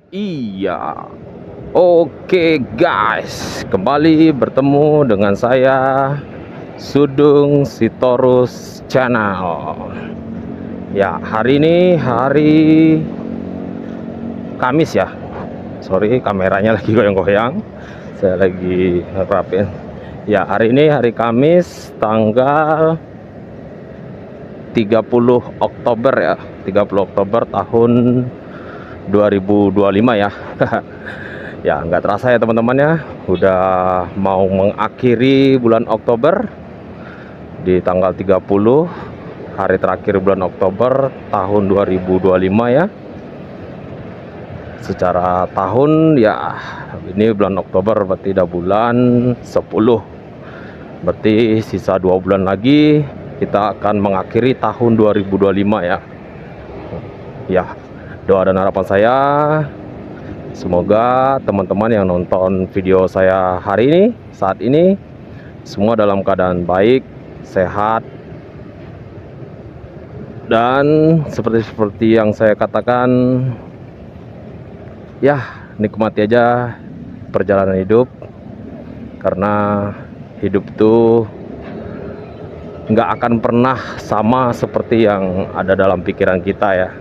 Iya, oke guys, kembali bertemu dengan saya Sudung Sitorus Channel. Ya, hari ini hari Kamis ya. Sorry, kameranya lagi goyang-goyang. Saya lagi rapin. Ya, hari ini hari Kamis tanggal 30 Oktober ya. 30 Oktober tahun 2025 ya. Ya nggak terasa ya teman-teman ya, udah mau mengakhiri bulan Oktober di tanggal 30, hari terakhir bulan Oktober tahun 2025 ya. Secara tahun ya, ini bulan Oktober berarti udah bulan 10, berarti sisa 2 bulan lagi kita akan mengakhiri tahun 2025 ya. Ya, doa dan harapan saya semoga teman-teman yang nonton video saya hari ini, saat ini, semua dalam keadaan baik, sehat, dan seperti yang saya katakan, ya nikmati aja perjalanan hidup, karena hidup itu nggak akan pernah sama seperti yang ada dalam pikiran kita ya.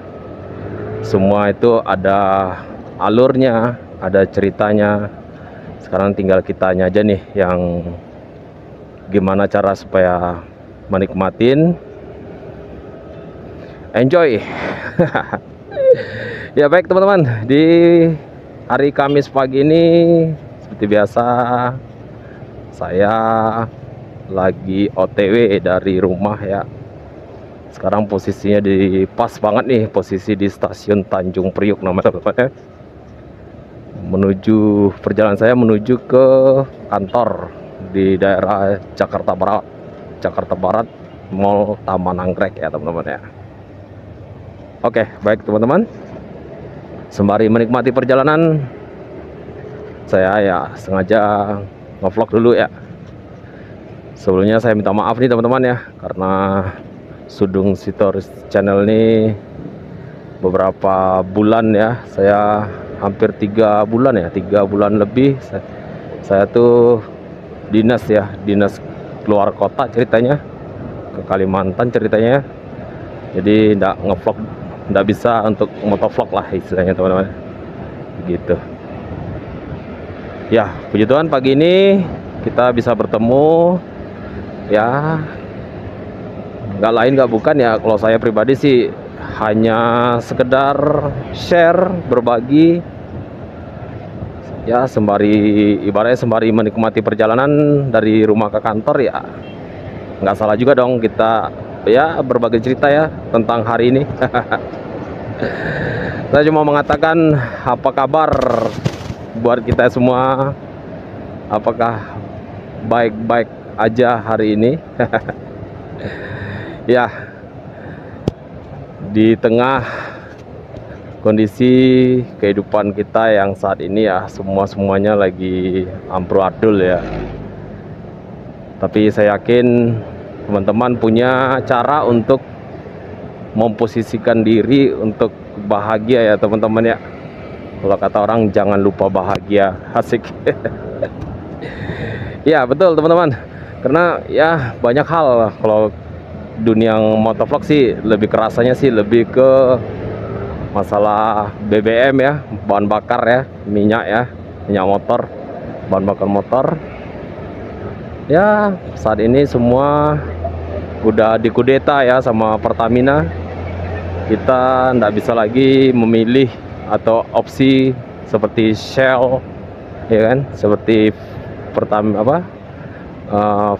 Semua itu ada alurnya, ada ceritanya. Sekarang tinggal kitanya aja nih yang gimana cara supaya menikmatin, enjoy. Ya baik teman-teman, di hari Kamis pagi ini seperti biasa saya lagi OTW dari rumah ya. Sekarang posisinya di pas banget nih, posisi di stasiun Tanjung Priuk namanya teman-teman ya. Menuju perjalanan saya menuju ke kantor di daerah Jakarta Barat, Mall Taman Anggrek ya teman-teman ya. Oke, baik teman-teman. Sembari menikmati perjalanan, saya ya sengaja ngevlog dulu ya. Sebelumnya saya minta maaf nih teman-teman ya, karena Sudung Sitorus Channel ini beberapa bulan ya, saya hampir 3 bulan ya, 3 bulan lebih saya tuh dinas ya, dinas keluar kota ceritanya, ke Kalimantan ceritanya. Jadi nggak ngevlog, nggak bisa untuk motovlog lah istilahnya teman-teman, gitu ya. Puji Tuhan pagi ini kita bisa bertemu ya, nggak lain nggak bukan ya, kalau saya pribadi sih hanya sekedar share, berbagi ya, ibaratnya sembari menikmati perjalanan dari rumah ke kantor ya. Nggak salah juga dong kita ya berbagi cerita ya tentang hari ini. Saya cuma mengatakan apa kabar buat kita semua, apakah baik-baik aja hari ini. Ya, di tengah kondisi kehidupan kita yang saat ini ya, semuanya lagi amburadul ya. Tapi saya yakin teman-teman punya cara untuk memposisikan diri untuk bahagia ya teman-teman ya. Kalau kata orang, jangan lupa bahagia, asik. Ya betul teman-teman, karena ya banyak hal. Kalau dunia motovlog sih lebih kerasanya sih lebih ke masalah BBM ya, bahan bakar ya, minyak motor, bahan bakar motor ya. Saat ini semua udah dikudeta ya sama Pertamina. Kita nggak bisa lagi memilih atau opsi seperti Shell ya kan, seperti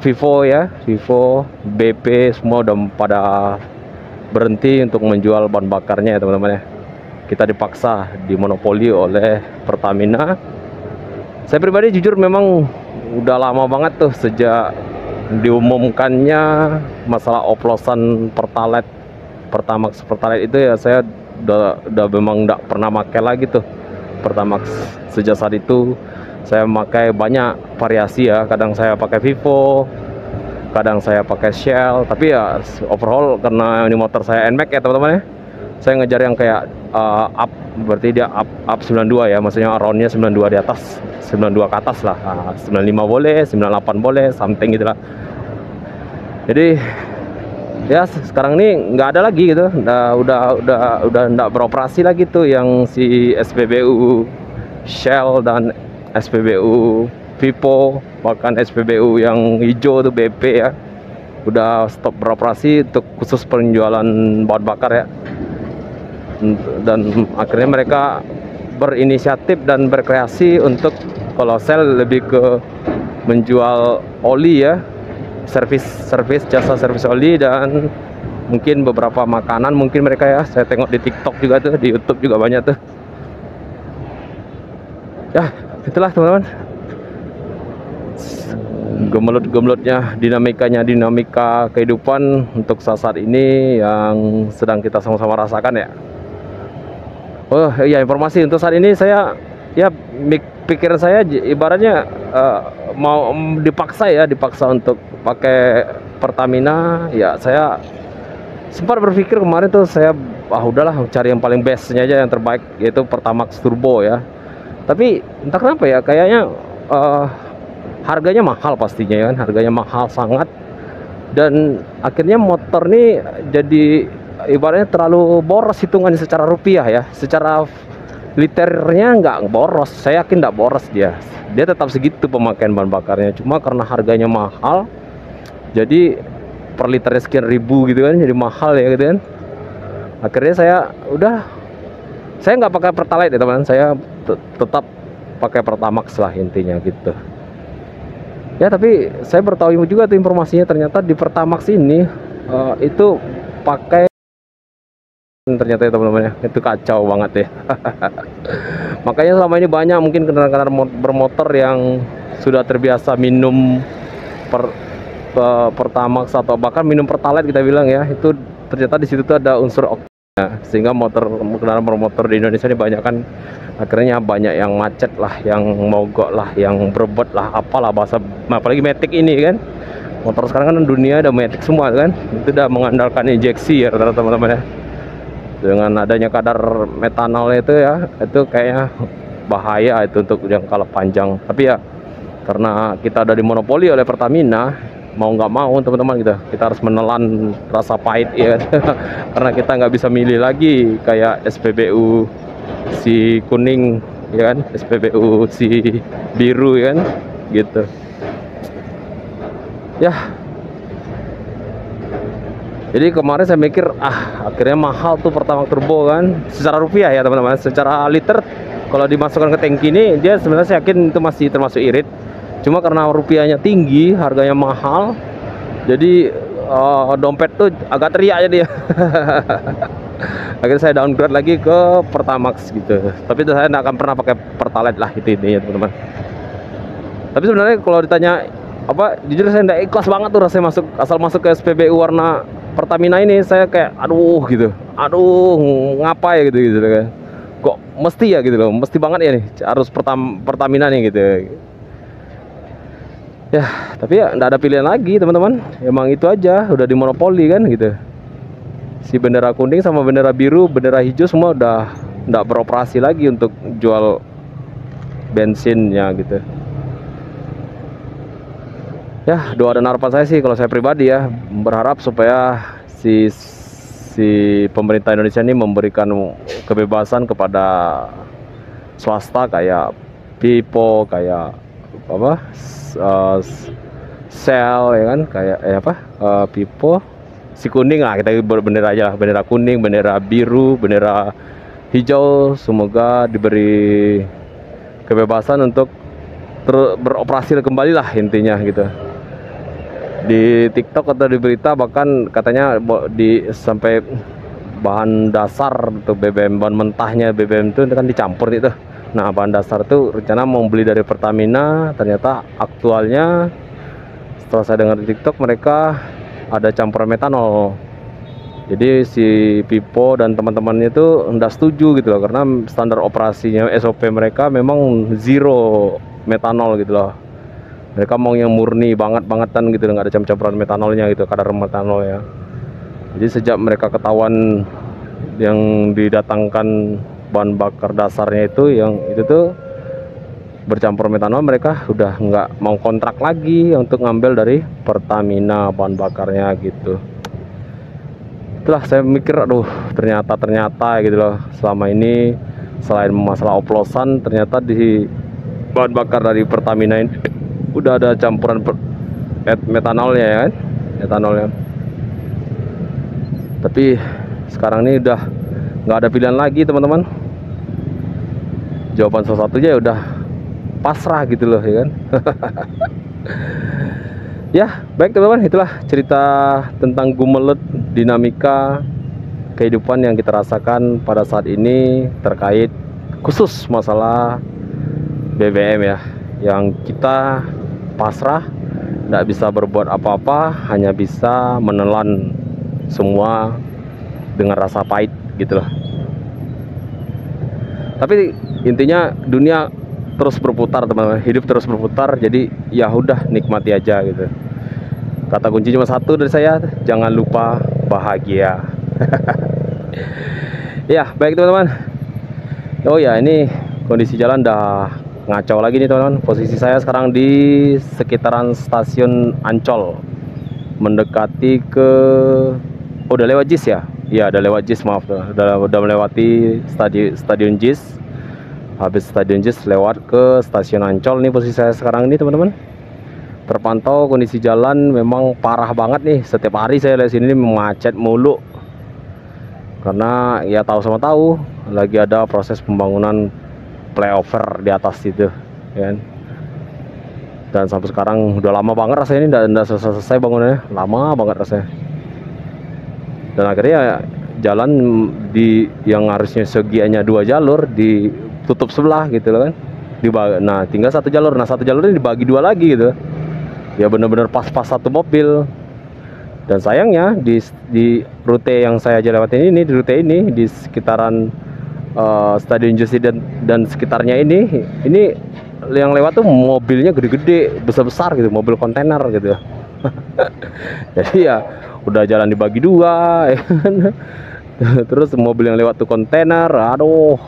Vivo ya, Vivo, BP, semua udah pada berhenti untuk menjual bahan bakarnya ya teman-teman ya. Kita dipaksa dimonopoli oleh Pertamina. Saya pribadi jujur memang udah lama banget tuh sejak diumumkannya masalah oplosan Pertamax itu ya, saya udah memang nggak pernah pakai lagi tuh Pertamax. Sejak saat itu saya memakai banyak variasi ya, kadang saya pakai Vivo, kadang saya pakai Shell. Tapi ya overall karena ini motor saya NMAX ya teman-teman ya, saya ngejar yang kayak up, berarti dia up 92 ya, maksudnya roundnya 92 di atas, 92 ke atas lah. 95 boleh, 98 boleh, something gitu lah. Jadi ya sekarang ini nggak ada lagi gitu, udah nggak beroperasi lagi tuh yang si SPBU Shell dan SPBU Vipo, bahkan SPBU yang hijau tuh BP ya, udah stop beroperasi untuk khusus penjualan bahan bakar ya. Dan akhirnya mereka berinisiatif dan berkreasi untuk, kalau Shell lebih ke menjual oli ya, servis jasa servis oli, dan mungkin beberapa makanan mungkin mereka ya, saya tengok di TikTok juga tuh, di YouTube juga banyak tuh ya. Itulah teman-teman, gemelut-gemelutnya dinamika kehidupan untuk saat ini yang sedang kita sama-sama rasakan ya. Oh iya, informasi untuk saat ini saya ya, pikiran saya ibaratnya mau dipaksa untuk pakai Pertamina ya. Saya sempat berpikir kemarin tuh, saya udahlah cari yang paling bestnya aja, yang terbaik, yaitu Pertamax Turbo ya. Tapi entah kenapa ya, kayaknya harganya mahal pastinya ya kan, harganya mahal sangat, dan akhirnya motor ini jadi ibaratnya terlalu boros hitungannya secara rupiah ya, secara liternya nggak boros, saya yakin nggak boros dia tetap segitu pemakaian bahan bakarnya, cuma karena harganya mahal, jadi per liternya sekian ribu gitu kan, jadi mahal ya gitu kan. Akhirnya saya nggak pakai Pertalite ya teman, saya tetap pakai Pertamax lah intinya gitu ya. Tapi saya bertahu juga tuh informasinya, ternyata di Pertamax ini itu pakai, ternyata ya teman-teman ya, itu kacau banget ya. Makanya selama ini banyak mungkin kendaraan bermotor yang sudah terbiasa minum Pertamax atau bahkan minum Pertalite kita bilang ya, itu ternyata di situ tuh ada unsur oktannya, sehingga kendaraan bermotor di Indonesia ini banyak kan, akhirnya banyak yang macet lah, yang mogok lah, yang berebut lah, apalah bahasa, apalagi Matic ini kan. Motor sekarang kan dunia ada Matic semua kan, itu udah mengandalkan injeksi ya rata-rata teman-teman ya. Dengan adanya kadar metanol itu ya, itu kayaknya bahaya itu untuk jangka panjang. Tapi ya karena kita udah dimonopoli oleh Pertamina, mau nggak mau teman-teman, kita harus menelan rasa pahit ya. Karena kita nggak bisa milih lagi kayak SPBU si kuning ya kan, SPBU si biru ya kan gitu ya. Jadi kemarin saya mikir, akhirnya mahal tuh Pertamax Turbo kan, secara rupiah ya teman-teman. Secara liter kalau dimasukkan ke tangki ini, dia sebenarnya saya yakin itu masih termasuk irit, cuma karena rupiahnya tinggi, harganya mahal, jadi dompet tuh agak teriak jadi ya. Akhirnya saya downgrade lagi ke Pertamax gitu. Tapi itu saya nggak akan pernah pakai Pertalite lah, itu intinya teman-teman. Tapi sebenarnya kalau ditanya apa, jujur saya nggak ikhlas banget tuh rasanya asal masuk ke SPBU warna Pertamina ini. Saya kayak aduh gitu, ngapain gitu kan, kok mesti ya gitu loh, mesti banget ya nih harus Pertamina nih gitu ya. Tapi ya nggak ada pilihan lagi teman-teman, emang itu aja, udah dimonopoli kan gitu. Si bendera kuning sama bendera biru, bendera hijau semua udah nggak beroperasi lagi untuk jual bensinnya gitu ya. Doa dan harapan saya sih, kalau saya pribadi ya, berharap supaya si pemerintah Indonesia ini memberikan kebebasan kepada swasta kayak Vipo, kayak apa, Shell ya kan, kayak Vipo, si kuning lah, kita bendera aja, bendera kuning, bendera biru, bendera hijau, semoga diberi kebebasan untuk beroperasi kembali lah intinya gitu. Di TikTok atau di berita bahkan katanya sampai bahan dasar tuh BBM, bahan mentahnya BBM itu kan dicampur itu. Nah bahan dasar itu rencana mau beli dari Pertamina, ternyata aktualnya setelah saya dengar di TikTok mereka ada campuran metanol. Jadi si Vipo dan teman-temannya itu enggak setuju gitu loh, karena standar operasinya SOP mereka memang zero metanol gitu loh. Mereka mau yang murni bangetan gitu, nggak ada campuran metanolnya gitu, kadar metanol ya. Jadi sejak mereka ketahuan yang didatangkan bahan bakar dasarnya itu, yang itu tuh bercampur metanol, mereka udah nggak mau kontrak lagi untuk ngambil dari Pertamina bahan bakarnya gitu. Itulah saya mikir, aduh ternyata gitu loh, selama ini selain masalah oplosan, ternyata di bahan bakar dari Pertamina ini udah ada campuran metanolnya ya kan, metanolnya. Tapi sekarang ini udah nggak ada pilihan lagi teman-teman. Jawaban salah satunya ya udah pasrah gitu loh ya kan. Ya baik teman-teman, itulah cerita tentang Gumelut, dinamika kehidupan yang kita rasakan pada saat ini terkait khusus masalah BBM ya, yang kita pasrah, nggak bisa berbuat apa-apa, hanya bisa menelan semua dengan rasa pahit gitu loh. Tapi intinya dunia terus berputar teman-teman, hidup terus berputar, jadi ya udah nikmati aja gitu. Kata kunci cuma satu dari saya, jangan lupa bahagia. Ya baik teman-teman. Oh ya, ini kondisi jalan dah ngacau lagi nih teman-teman. Posisi saya sekarang di sekitaran stasiun Ancol, mendekati ke, oh, udah lewat JIS ya. Iya udah lewat JIS, maaf, udah melewati stadion JIS. Habis stadion JIS lewat ke stasiun Ancol nih posisi saya sekarang ini teman-teman. Terpantau kondisi jalan memang parah banget nih. Setiap hari saya lihat sini macet mulu, karena ya tahu sama tahu lagi ada proses pembangunan flyover di atas itu ya kan? Dan sampai sekarang udah lama banget rasanya ini enggak selesai bangunannya, lama banget rasanya. Dan akhirnya jalan di yang harusnya segianya 2 jalur ditutup sebelah gitu loh kan. Nah tinggal 1 jalur, nah 1 jalur ini dibagi 2 lagi gitu ya, bener-bener pas-pas 1 mobil. Dan sayangnya di rute yang saya lewatin ini, di rute ini di sekitaran Stadion JIS dan sekitarnya ini yang lewat tuh mobilnya gede-gede, besar-besar gitu, mobil kontainer gitu. Jadi ya udah jalan dibagi 2 ya kan? Terus mobil yang lewat tuh kontainer, aduh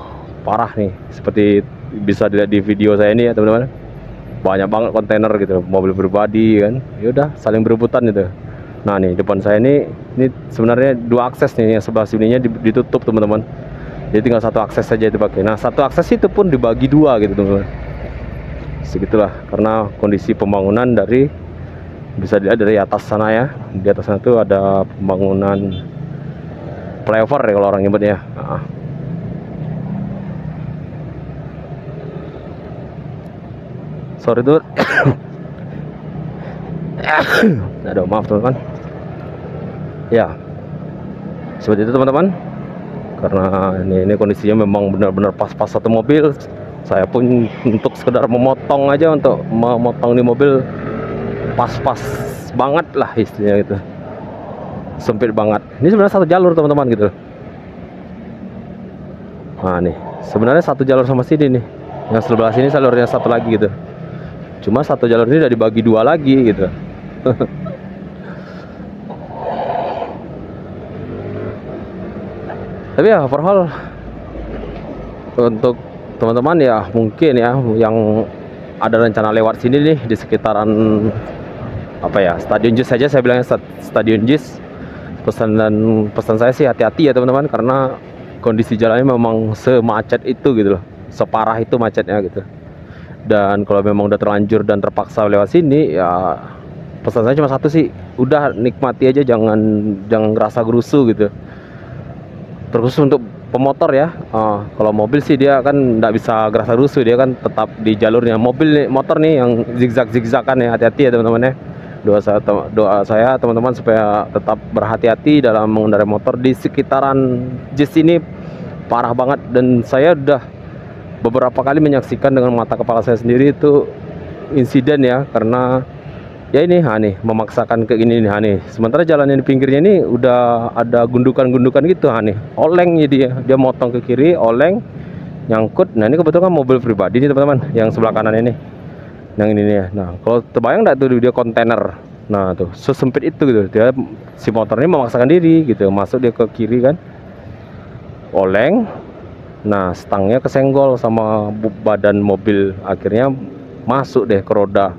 parah nih, seperti bisa dilihat di video saya ini ya teman-teman. Banyak banget kontainer gitu, mobil pribadi kan, yaudah saling berebutan gitu. Nah nih depan saya ini sebenarnya 2 akses nih, yang sebelah sininya ditutup teman-teman. Jadi tinggal 1 akses saja dipakai. Nah 1 akses itu pun dibagi 2 gitu teman-teman. Segitulah, karena kondisi pembangunan dari, bisa dilihat dari atas sana ya, di atas sana tuh ada pembangunan flyover ya kalau orang nyebutnya. Nah. Sorry tuh. Aduh maaf teman-teman. Ya seperti itu teman-teman, karena ini kondisinya memang benar-benar pas-pas 1 mobil. Saya pun untuk sekedar memotong aja, untuk memotong di mobil pas-pas banget lah istilahnya gitu, sempit banget. Ini sebenarnya 1 jalur teman-teman gitu. Nah nih sebenarnya 1 jalur sama sini nih, yang sebelah sini jalurnya 1 lagi gitu. Cuma 1 jalur ini udah dibagi 2 lagi gitu. Tapi ya overall untuk teman-teman ya, mungkin ya yang ada rencana lewat sini nih di sekitaran apa ya, Stadion JIS saja, saya bilangnya Stadion JIS, pesan saya sih hati-hati ya teman-teman, karena kondisi jalannya memang semacet itu gitu loh, separah itu macetnya gitu. Dan kalau memang udah terlanjur dan terpaksa lewat sini ya, pesan saya cuma satu sih, udah nikmati aja, jangan ngerasa gerusu gitu. Terus untuk pemotor ya, kalau mobil sih dia kan nggak bisa gerasa rusuh, dia kan tetap di jalurnya. Motor nih yang zigzag kan ya, hati-hati ya teman-teman ya. Doa saya teman-teman supaya tetap berhati-hati dalam mengendarai motor di sekitaran JIS ini, parah banget. Dan saya udah beberapa kali menyaksikan dengan mata kepala saya sendiri itu insiden ya, karena ya ini memaksakan ke ini nih, sementara jalan yang di pinggirnya ini udah ada gundukan-gundukan gitu oleng, jadi dia motong ke kiri, oleng, nyangkut. Nah ini kebetulan kan mobil pribadi nih teman-teman, yang sebelah kanan ini, yang ini nih ya. Nah kalau terbayang nggak tuh dia kontainer, nah tuh sesempit itu gitu, dia si motor ini memaksakan diri gitu, masuk dia ke kiri kan. oleng. Nah, stangnya kesenggol sama badan mobil, akhirnya masuk deh ke roda,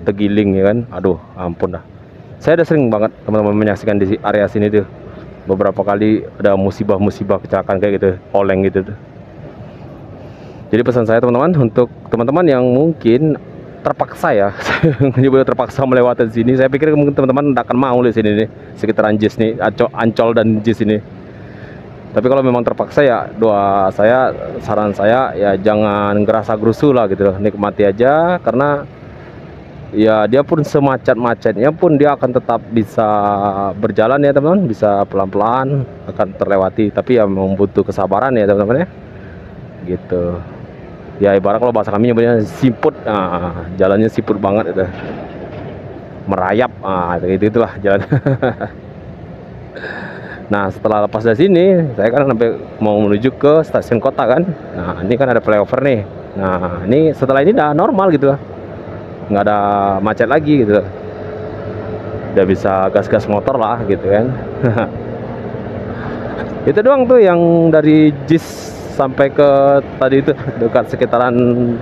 tergiling ya kan. Aduh, ampun dah. Saya udah sering banget teman-teman menyaksikan di area sini tuh. Beberapa kali ada musibah-musibah kecelakaan kayak gitu, oleng gitu tuh. Jadi pesan saya teman-teman, untuk teman-teman yang mungkin terpaksa ya, juga terpaksa melewati sini, saya pikir mungkin teman-teman tidak akan mau di sini nih, sekitaran JIS nih, Ancol dan JIS ini. Tapi kalau memang terpaksa ya, saran saya ya jangan gerasa gerusu lah gitu loh, nikmati aja, karena ya dia pun semacet-macetnya pun dia akan tetap bisa berjalan ya teman-teman, bisa pelan-pelan akan terlewati, tapi ya membutuh kesabaran ya teman-teman ya, gitu. Ya ibarat kalau bahasa kami nyebutnya siput, nah, jalannya siput banget itu, merayap, itulah jalan. Nah, setelah lepas dari sini, saya kan sampai mau menuju ke stasiun kota kan. Nah, ini kan ada flyover nih. Nah, ini setelah ini udah normal gitu lah, nggak ada macet lagi gitu, udah bisa gas-gas motor lah gitu kan. Itu doang tuh yang dari JIS sampai ke tadi itu, dekat sekitaran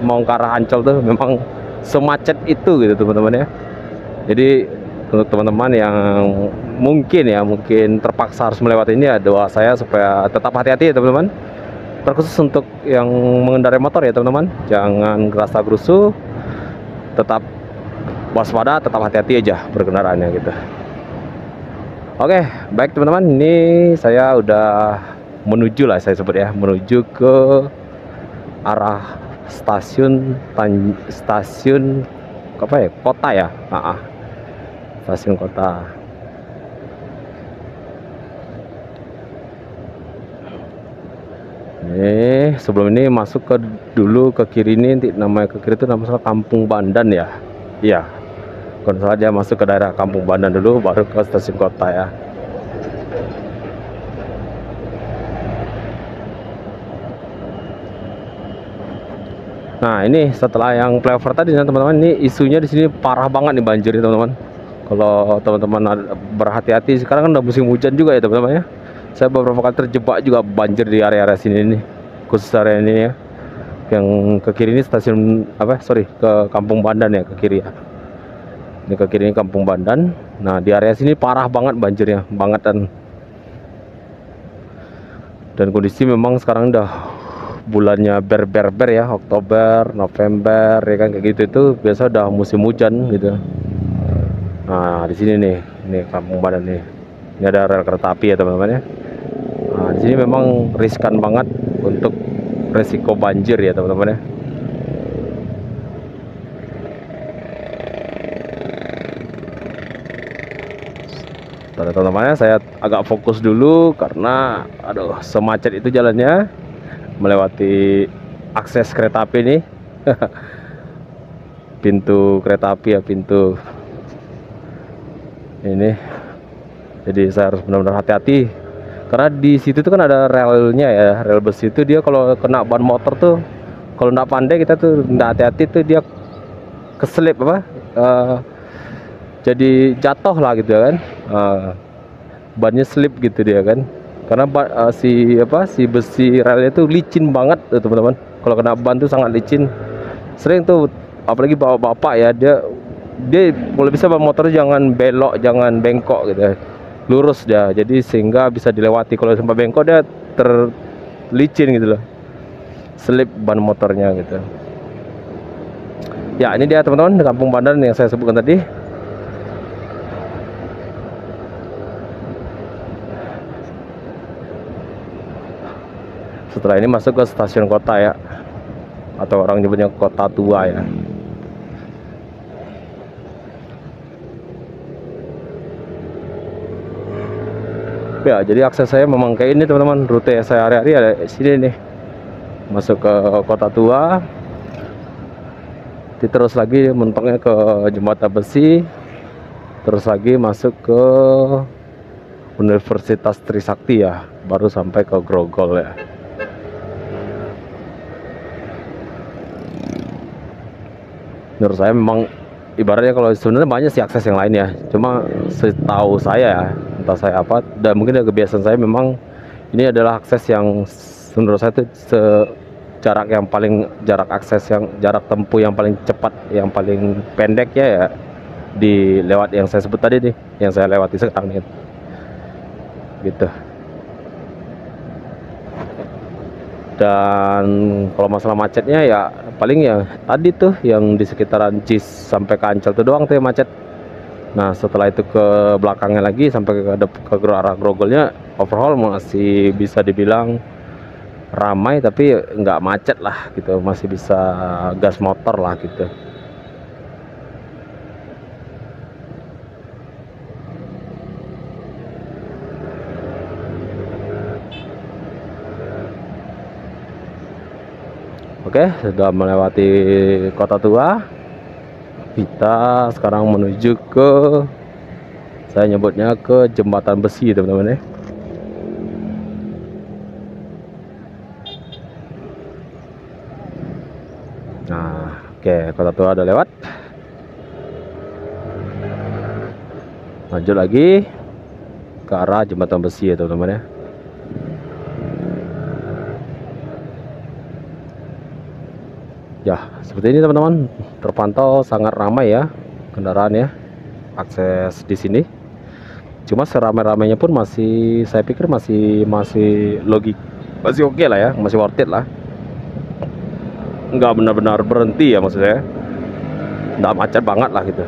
mau ke arah Ancol tuh memang semacet itu gitu teman-teman ya. Jadi untuk teman-teman yang mungkin terpaksa harus melewati ini, ya doa saya supaya tetap hati-hati ya teman-teman. Terkhusus untuk yang mengendarai motor ya teman-teman, jangan gerasa gerusu, tetap waspada, tetap hati-hati aja berkendaraannya gitu. Oke, baik teman-teman, ini saya udah menuju lah, saya sebut ya, menuju ke arah stasiun apa ya, kota ya. Stasiun kota. Ini sebelum ini masuk dulu ke kiri, ini namanya ke kiri itu namanya Kampung Bandan ya. Iya, kalau salah dia masuk ke daerah Kampung Bandan dulu, baru ke stasiun kota ya. Nah, ini setelah yang flyover tadi teman-teman, ini isunya di sini parah banget nih banjir teman-teman. Kalau teman-teman berhati-hati, sekarang kan udah musim hujan juga ya teman-teman ya. Saya beberapa kali terjebak juga banjir di area-area sini nih, khusus area ini ya. Yang ke kiri ini stasiun ke Kampung Bandan ya, ke kiri ya. Ini ke kiri ini Kampung Bandan. Nah, di area sini parah banget banjirnya, banget, dan kondisi memang sekarang udah bulannya ber ya, Oktober, November ya kan, kayak gitu itu biasa udah musim hujan gitu. Nah, di sini nih, ini Kampung Bandan nih. Ini ada rel kereta api ya teman-teman ya. Nah, di sini memang riskan banget untuk resiko banjir ya teman-teman ya. Teman-teman ya, saya agak fokus dulu karena aduh semacet itu jalannya melewati akses kereta api nih. Pintu kereta api ya, pintu ini. Jadi saya harus benar-benar hati-hati karena di situ tuh kan ada relnya ya, rel besi itu dia kalau kena ban motor tuh, kalau nggak pandai kita tuh nggak hati-hati tuh dia keselip jadi jatuh lah gitu kan, bannya slip gitu dia kan, karena si besi relnya itu licin banget teman-teman. Kalau kena ban tuh sangat licin, sering tuh apalagi bapak-bapak ya, dia boleh bisa bawa motor jangan belok, jangan bengkok gitu, lurus dia, jadi sehingga bisa dilewati. Kalau sampai bengkok dia terlicin gitu loh, slip ban motornya gitu ya. Ini dia teman-teman, Kampung Bandan yang saya sebutkan tadi. Setelah ini masuk ke stasiun kota ya, atau orang nyebutnya kota tua ya. Ya, jadi akses saya memang kayak ini teman-teman, rute saya hari-hari ada sini nih, masuk ke kota tua, terus lagi mentoknya ke Jembatan Besi, terus lagi masuk ke Universitas Trisakti ya, baru sampai ke Grogol ya. Menurut saya memang ibaratnya, kalau sebenarnya banyak sih akses yang lain ya, cuma setahu saya ya, entah saya apa, dan mungkin ada kebiasaan saya, memang Ini adalah akses yang menurut saya itu jarak tempuh yang paling cepat, yang paling pendek ya di lewat yang saya sebut tadi nih, yang saya lewati sekarang nih, gitu. Dan kalau masalah macetnya ya paling ya tadi tuh yang di sekitaran Cis sampai ke Ancol tuh doang tuh yang macet. Nah setelah itu ke belakangnya lagi sampai ke arah Grogolnya overall masih bisa dibilang ramai, tapi nggak macet lah gitu, masih bisa gas motor lah gitu. Oke, sudah melewati kota tua. Kita sekarang menuju ke, saya nyebutnya ke jembatan besi teman-teman ya. Nah, oke, kota tua udah lewat. Lanjut lagi ke arah jembatan besi ya teman-teman ya. Ya, seperti ini teman-teman, terpantau sangat ramai ya kendaraan ya, akses di sini. Cuma seramai-ramainya pun masih, saya pikir masih oke lah ya, masih worth it lah. Nggak benar-benar berhenti ya maksudnya, nggak macet banget lah gitu.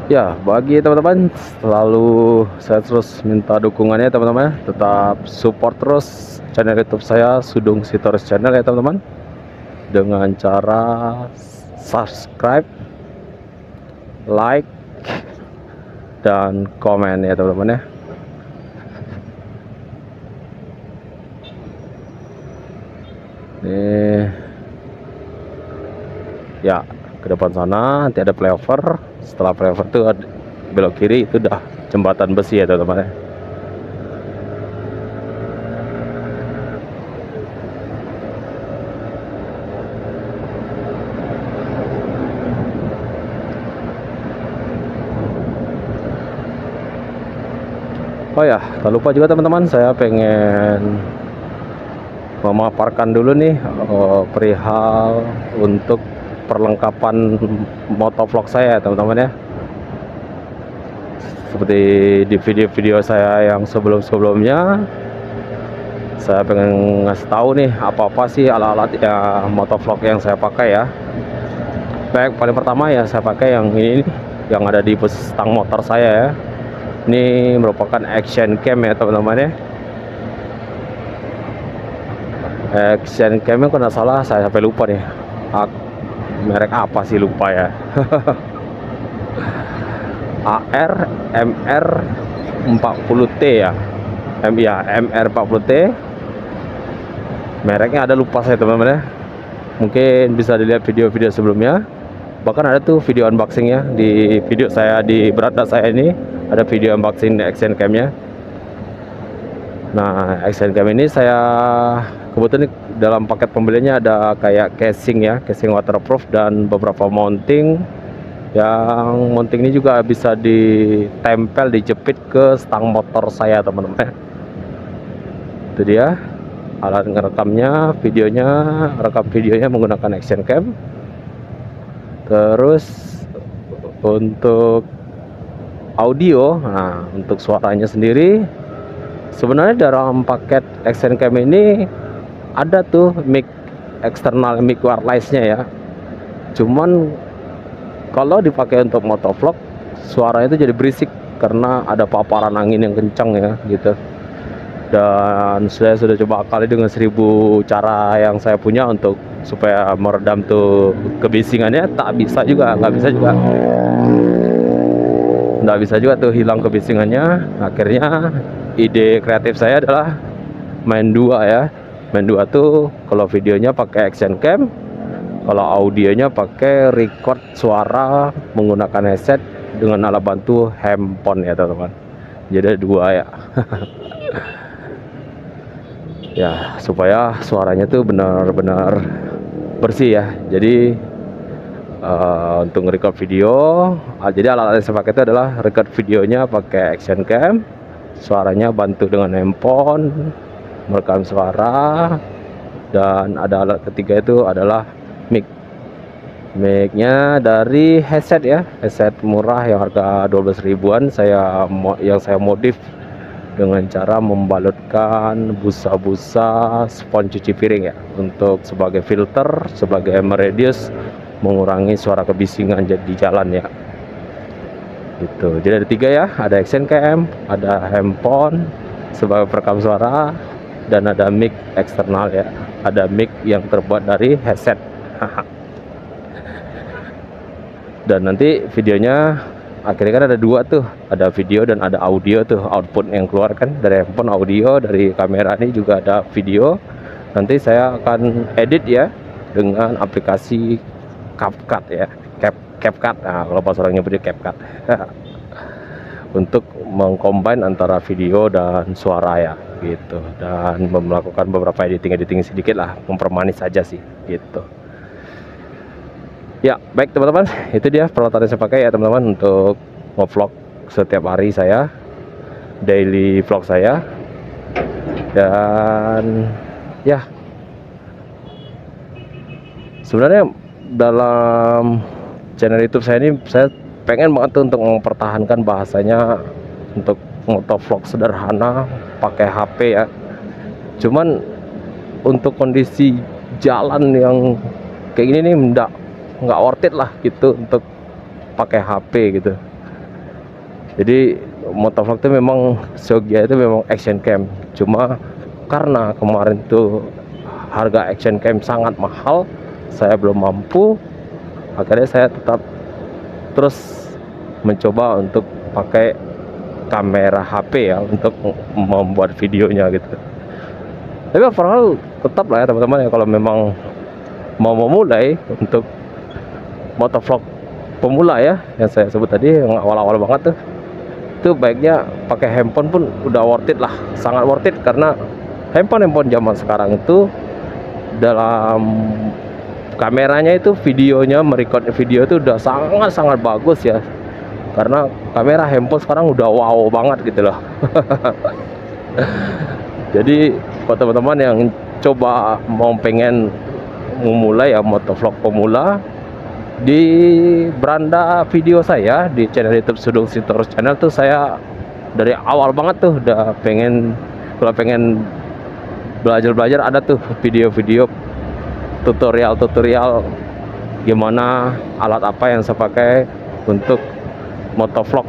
Ya, bagi teman-teman, selalu saya terus minta dukungannya teman-teman, tetap support terus channel YouTube saya, Sudung Sitorus Channel ya teman-teman, dengan cara subscribe, like, dan komen ya teman-teman ya. Nih, ya ke depan sana nanti ada flyover. Setelah flyover tuh belok kiri, itu udah jembatan besi ya teman-teman ya. Oh ya, tak lupa juga teman-teman, saya pengen memaparkan dulu nih perihal untuk perlengkapan motovlog saya teman-teman ya. Seperti di video-video saya yang sebelum-sebelumnya, saya pengen ngasih tahu nih apa-apa sih alat-alat ya motovlog yang saya pakai ya. Baik, paling pertama ya saya pakai yang ini nih, yang ada di stang motor saya ya. Ini merupakan action cam ya teman-teman ya. Action camnya kalau nggak salah saya sampai lupa nih, merek apa sih, lupa ya. AR MR 40T ya, MR 40T, mereknya ada lupa saya teman-teman ya. Mungkin bisa dilihat video-video sebelumnya, bahkan ada tuh video unboxingnya di video saya di beranda saya ini, ada video unboxing action camnya. Nah, action cam ini saya kebetulan dalam paket pembeliannya ada kayak casing ya, casing waterproof, dan beberapa mounting. Yang mounting ini juga bisa ditempel, dijepit ke stang motor saya teman-teman. Itu dia alat ngerekamnya, rekam videonya menggunakan action cam. Terus untuk audio, nah untuk suaranya sendiri, sebenarnya dalam paket action cam ini ada tuh mic eksternal, mic wireless-nya ya. Cuman kalau dipakai untuk motovlog, suaranya itu jadi berisik karena ada paparan angin yang kencang ya gitu. Dan saya sudah coba kali dengan 1000 cara yang saya punya untuk supaya meredam tuh kebisingannya, nggak bisa juga tuh hilang kebisingannya. Akhirnya ide kreatif saya adalah main dua ya. Main dua tuh kalau videonya pakai action cam, kalau audionya pakai record suara menggunakan headset dengan alat bantu handphone ya teman-teman. Jadi dua ya. Ya supaya suaranya tuh benar-benar bersih ya. Jadi untuk nge-record video, jadi alat-alat yang saya pakai itu adalah record videonya pakai action cam, suaranya bantu dengan handphone, merekam suara, dan ada alat ketiga itu adalah mic. Mic-nya dari headset ya, headset murah yang harga 12 ribuan. Yang saya modif dengan cara membalutkan busa-busa spons cuci piring ya, untuk sebagai filter, sebagai meredius, mengurangi suara kebisingan di jalan ya. Itu. Jadi ada tiga ya, ada action cam, ada handphone sebagai perekam suara, dan ada mic eksternal ya. Ada mic yang terbuat dari headset. Dan nanti videonya akhirnya kan ada dua tuh, ada video dan ada audio tuh, output yang keluar kan dari handphone audio, dari kamera ini juga ada video. Nanti saya akan edit ya dengan aplikasi CapCut ya, CapCut. Nah, kalau bahasa orangnya nyebutnya CapCut. Untuk mengcombine antara video dan suara ya gitu, dan melakukan beberapa editing sedikit lah, mempermanis saja sih gitu. Ya, baik teman-teman, itu dia peralatan yang saya pakai ya teman-teman untuk nge-vlog setiap hari saya, daily vlog saya. Dan ya, sebenarnya dalam channel YouTube saya ini, saya pengen banget tuh untuk mempertahankan bahasanya, untuk motovlog sederhana pakai HP ya. Cuman untuk kondisi jalan yang kayak gini nih, nggak worth it lah gitu untuk pakai HP gitu. Jadi motovlog itu memang Shogia itu memang action cam, cuma karena kemarin tuh harga action cam sangat mahal, saya belum mampu, akhirnya saya tetap terus mencoba untuk pakai kamera HP ya untuk membuat videonya gitu. Tapi overall tetap lah ya teman-teman ya, kalau memang mau memulai untuk motovlog pemula ya, yang saya sebut tadi yang awal-awal banget tuh, itu baiknya pakai handphone pun udah worth it lah, sangat worth it. Karena handphone zaman sekarang itu dalam kameranya itu, videonya, merecord video itu udah sangat bagus ya, karena kamera handphone sekarang udah wow banget gitu loh. Jadi buat teman-teman yang coba pengen memulai ya motovlog pemula, di beranda video saya di channel YouTube Sudung Sitorus Channel tuh, saya dari awal banget tuh udah kalau pengen belajar ada tuh video-video tutorial gimana, alat apa yang saya pakai untuk motovlog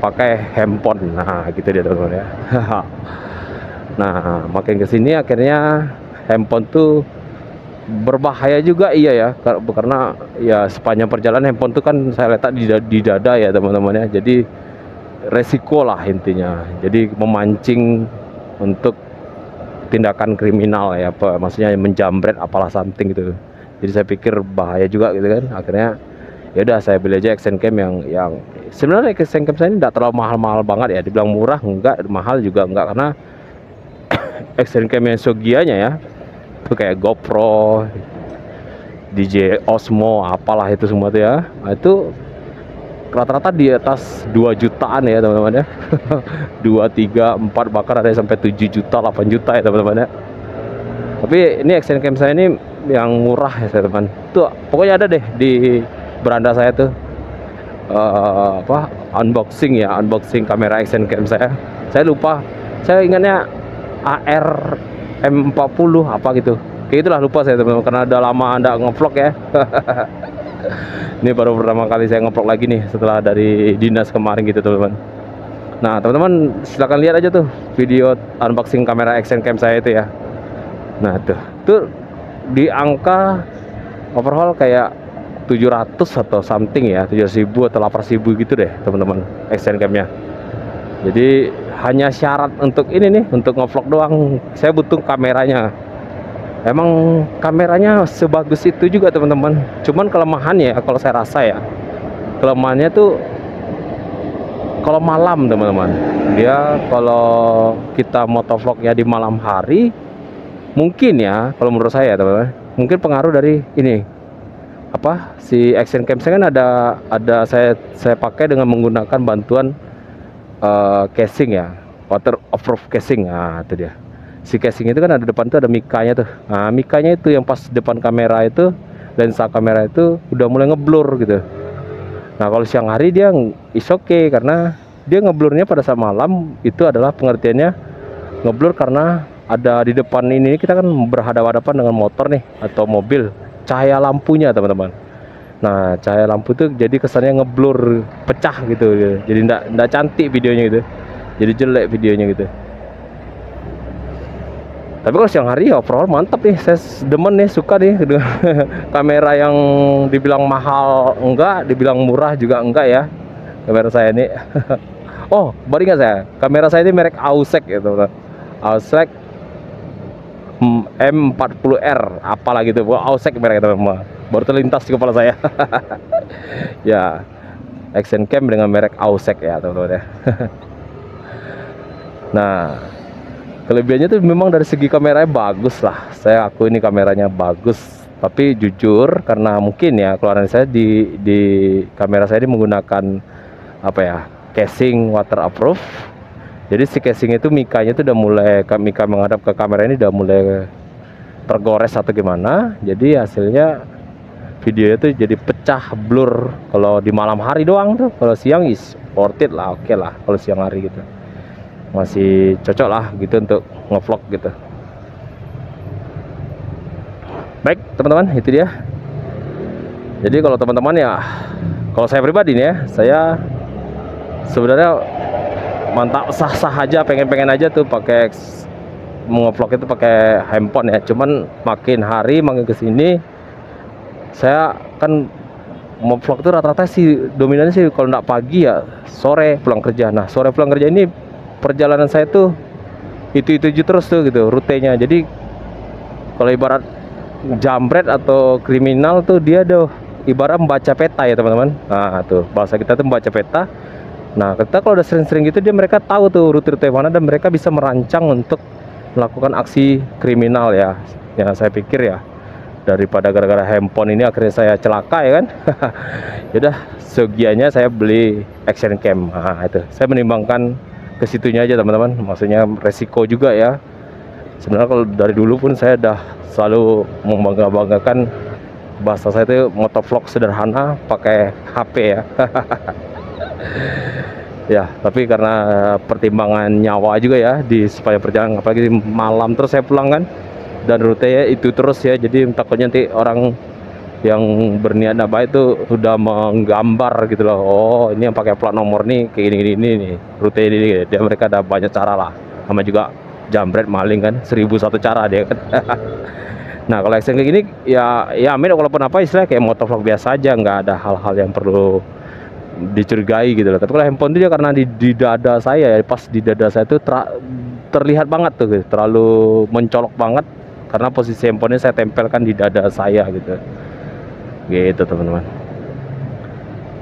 pakai handphone. Nah gitu dia teman-teman ya. Nah makin kesini akhirnya handphone tuh berbahaya juga iya ya, karena ya sepanjang perjalanan handphone tuh kan saya letak di dada ya teman-teman ya. Jadi resiko lah intinya, jadi memancing untuk tindakan kriminal ya, maksudnya menjamret apalah something gitu. Jadi saya pikir bahaya juga gitu kan. Akhirnya ya udah, saya beli aja action cam yang sebenarnya action cam saya ini tidak terlalu mahal-mahal banget ya, dibilang murah enggak, mahal juga enggak, karena action cam yang Shogia-nya ya itu kayak GoPro, DJ Osmo, apalah itu semua tuh ya. Nah, itu rata-rata di atas 2 jutaan ya teman-teman ya. 2, 3, 4, bahkan ada sampai 7 juta, 8 juta ya teman-teman ya. Tapi ini action cam saya ini yang murah ya teman-teman. Tuh pokoknya ada deh di beranda saya tuh, unboxing kamera action cam saya. Saya lupa, saya ingatnya AR M40 apa gitu, kayak itulah, lupa saya teman-teman, karena udah lama anda ngevlog ya. Ini baru pertama kali saya ngevlog lagi nih setelah dari dinas kemarin gitu teman-teman. Nah teman-teman silahkan lihat aja tuh video unboxing kamera action cam saya itu ya. Nah tuh di angka overall kayak 700 atau something ya, 7.000 atau 8.000 gitu deh teman-teman action camnya. Jadi hanya syarat untuk ini nih, untuk ngevlog doang, saya butuh kameranya. Emang kameranya sebagus itu juga teman-teman. Cuman kelemahannya ya, kalau saya rasa ya, kelemahannya tuh kalau malam teman-teman. Dia kalau kita motovlognya di malam hari, mungkin ya kalau menurut saya teman-teman, mungkin pengaruh dari ini apa, si action cam saya kan ada saya pakai dengan menggunakan bantuan casing ya, waterproof casing. Nah itu dia, si casing itu kan ada depan tuh ada mikanya tuh. Nah mikanya itu yang pas depan kamera itu, lensa kamera itu udah mulai ngeblur gitu. Nah kalau siang hari dia is okay, karena dia ngeblurnya pada saat malam itu adalah pengertiannya ngeblur karena ada di depan ini kita kan berhadapan-hadapan dengan motor nih atau mobil, cahaya lampunya teman-teman. Nah cahaya lampu tuh jadi kesannya ngeblur, pecah gitu, jadi ndak cantik videonya gitu, jadi jelek videonya gitu. Tapi kalau siang hari ya overall mantap nih, saya demen nih, suka nih dengan kamera yang dibilang mahal enggak, dibilang murah juga enggak ya kamera saya ini. Oh baru ingat saya, kamera saya ini merek Ausek ya teman-teman, Ausek M40R apalah gitu, Ausek merek teman-teman, baru terlintas di kepala saya. Ya action cam dengan merek Ausek ya teman-teman ya. Nah kelebihannya tuh memang dari segi kameranya bagus lah, saya aku ini kameranya bagus. Tapi jujur karena mungkin ya keluaran saya di kamera saya ini menggunakan apa ya, casing waterproof. Jadi si casing itu mikanya itu udah mulai, mika menghadap ke kamera ini udah mulai tergores atau gimana. Jadi hasilnya videonya tuh jadi pecah, blur kalau di malam hari doang tuh. Kalau siang is worth it lah, oke lah. Kalau siang hari gitu masih cocok lah gitu untuk ngevlog gitu. Baik teman-teman, itu dia. Jadi kalau teman-teman ya, kalau saya pribadi nih ya, saya sebenarnya mantap, sah-sah aja, pengen-pengen aja tuh pakai ngevlog itu pakai handphone ya. Cuman makin hari makin kesini saya kan mau vlog tuh rata-rata sih dominannya sih kalau nggak pagi ya sore pulang kerja. Nah sore pulang kerja ini perjalanan saya tuh itu terus tuh gitu rutenya. Jadi kalau ibarat jambret atau kriminal tuh dia tuh ibarat membaca peta ya teman-teman. Nah tuh bahasa kita tuh membaca peta. Nah kita kalau udah sering-sering gitu dia mereka tahu tuh rute-rute mana dan mereka bisa merancang untuk melakukan aksi kriminal ya. Yang saya pikir ya, daripada gara-gara handphone ini akhirnya saya celaka ya kan. Yaudah segianya saya beli action cam. Nah itu saya menimbangkan ke situnya aja teman-teman, maksudnya resiko juga ya. Sebenarnya kalau dari dulu pun saya udah selalu membanggakan bahasa saya itu motovlog sederhana pakai HP ya. Ya tapi karena pertimbangan nyawa juga ya di sepanjang perjalanan, apalagi malam terus saya pulang kan, dan rutenya itu terus ya, jadi takutnya nanti orang yang berniat baik itu sudah menggambar gitu loh, oh ini yang pakai plat nomor nih kayak gini nih rute ini, dia mereka ada banyak cara lah, sama juga jambret maling kan 1001 cara dia kan. Nah kalau action kayak gini ya amin, walaupun apa istilahnya kayak motovlog biasa aja, nggak ada hal-hal yang perlu dicurigai gitu loh. Tapi kalau handphone itu ya karena di dada saya ya, pas di dada saya tuh terlihat banget tuh gitu, terlalu mencolok banget karena posisi handphonenya saya tempelkan di dada saya gitu teman-teman.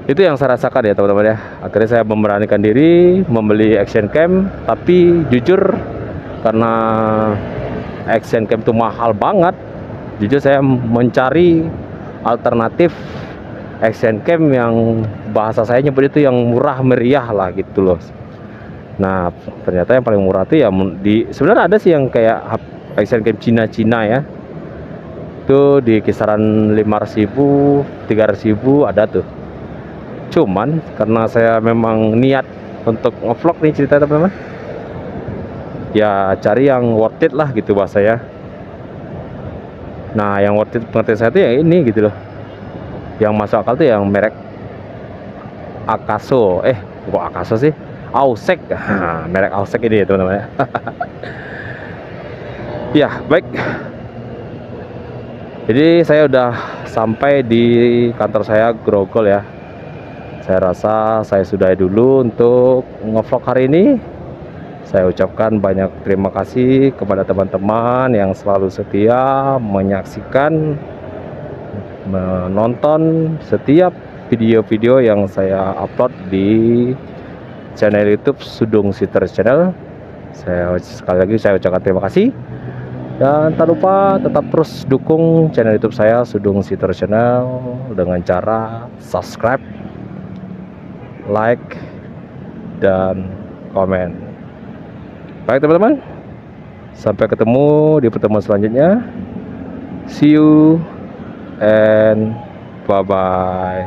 Itu yang saya rasakan ya teman-teman ya, akhirnya saya memberanikan diri membeli action cam. Tapi jujur karena action cam itu mahal banget, jujur saya mencari alternatif action cam yang bahasa saya nyebut itu yang murah meriah lah gitu loh. Nah ternyata yang paling murah tuh ya sebenarnya ada sih yang kayak action cam Cina ya, itu di kisaran 500.000 300.000 ada tuh. Cuman karena saya memang niat untuk ngevlog nih cerita teman-teman, ya cari yang worth it lah gitu bahasa ya. Nah yang worth it pengertian saya tuh yang ini gitu loh, yang masuk akal tuh yang merek Akaso, kok Akaso sih, Ausek. Merek Ausek ini ya teman-teman ya. Ya baik, jadi saya udah sampai di kantor saya Grogol ya. Saya rasa saya sudahi dulu untuk ngevlog hari ini. Saya ucapkan banyak terima kasih kepada teman-teman yang selalu setia menyaksikan, menonton setiap video-video yang saya upload di channel YouTube Sudung Sitter Channel. Sekali lagi saya ucapkan terima kasih. Dan tak lupa tetap terus dukung channel YouTube saya, Sudung Sitor Channel, dengan cara subscribe, like, dan komen. Baik teman-teman, sampai ketemu di pertemuan selanjutnya. See you and bye-bye.